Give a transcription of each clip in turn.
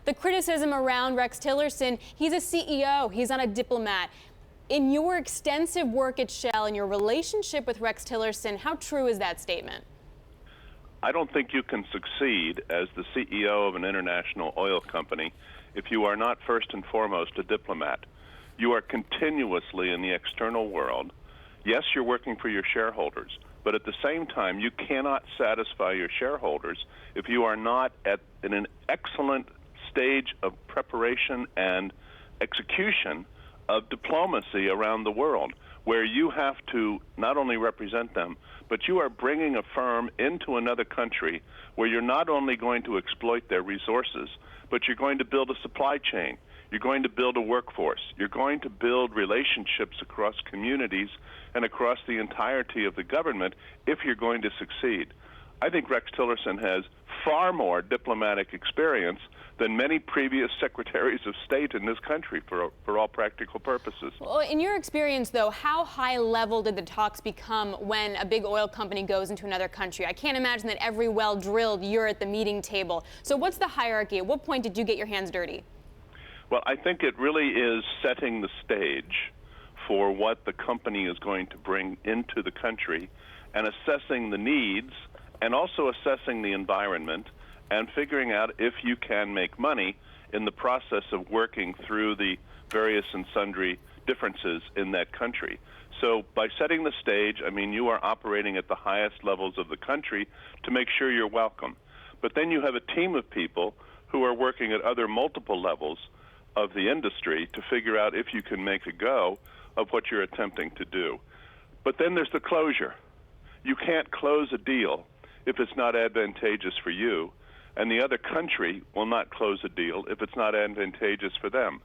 the criticism around Rex Tillerson, he's a CEO, he's not a diplomat. In your extensive work at Shell and your relationship with Rex Tillerson, how true is that statement? I don't think you can succeed as the CEO of an international oil company if you are not first and foremost a diplomat. You are continuously in the external world. Yes, you're working for your shareholders, but at the same time, you cannot satisfy your shareholders if you are not in an excellent stage of preparation and execution of diplomacy around the world, where you have to not only represent them, but you are bringing a firm into another country where you're not only going to exploit their resources, but you're going to build a supply chain. You're going to build a workforce. You're going to build relationships across communities and across the entirety of the government if you're going to succeed. I think Rex Tillerson has far more diplomatic experience than many previous secretaries of state in this country for all practical purposes. Well, in your experience, though, how high level did the talks become when a big oil company goes into another country? I can't imagine that every well drilled, you're at the meeting table. So what's the hierarchy? At what point did you get your hands dirty? Well, I think it really is setting the stage for what the company is going to bring into the country and assessing the needs and also assessing the environment and figuring out if you can make money in the process of working through the various and sundry differences in that country. So by setting the stage, I mean, you are operating at the highest levels of the country to make sure you're welcome. But then you have a team of people who are working at other multiple levels of the industry to figure out if you can make a go of what you're attempting to do. But then there's the closure. You can't close a deal if it's not advantageous for you, and the other country will not close a deal if it's not advantageous for them.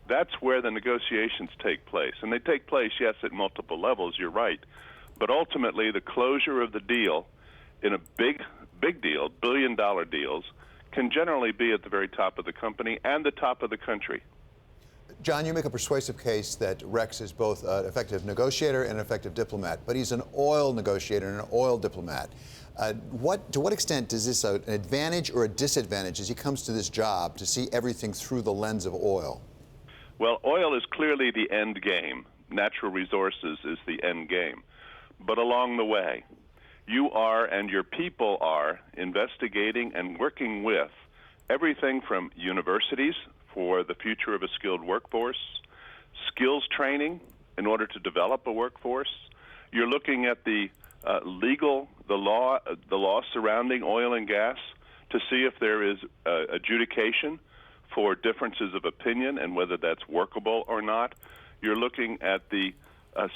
That's where the negotiations take place. And they take place, yes, at multiple levels, you're right. But ultimately, the closure of the deal in a big deal, billion-dollar deals, can generally be at the very top of the company and the top of the country. John, you make a persuasive case that Rex is both an effective negotiator and an effective diplomat, but he's an oil negotiator and an oil diplomat. To what extent is this an advantage or a disadvantage as he comes to this job to see everything through the lens of oil? Well, oil is clearly the end game. Natural resources is the end game. But along the way, you are and your people are investigating and working with everything from universities for the future of a skilled workforce, skills training in order to develop a workforce. You're looking at the law surrounding oil and gas to see if there is adjudication for differences of opinion and whether that's workable or not. You're looking at the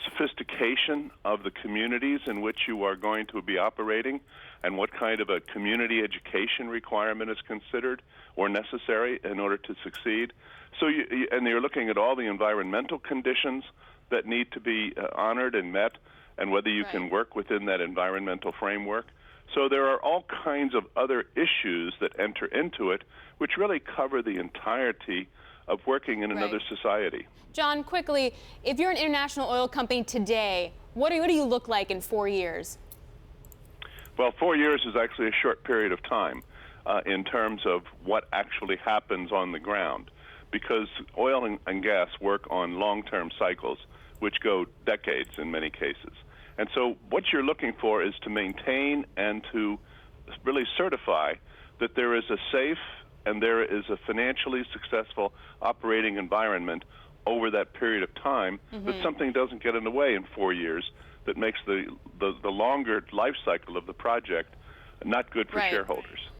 sophistication of the communities in which you are going to be operating and what kind of a community education requirement is considered or necessary in order to succeed. So and you're looking at all the environmental conditions that need to be honored and met and whether you can work within that environmental framework. So there are all kinds of other issues that enter into it which really cover the entirety of working in another society. John, quickly, if you're an international oil company today, what do you look like in 4 years? Well, 4 years is actually a short period of time in terms of what actually happens on the ground, because oil and gas work on long-term cycles, which go decades in many cases. And so what you're looking for is to maintain and to really certify that there is a safe and there is a financially successful operating environment over that period of time, that something doesn't get in the way in 4 years that makes the longer life cycle of the project not good for shareholders.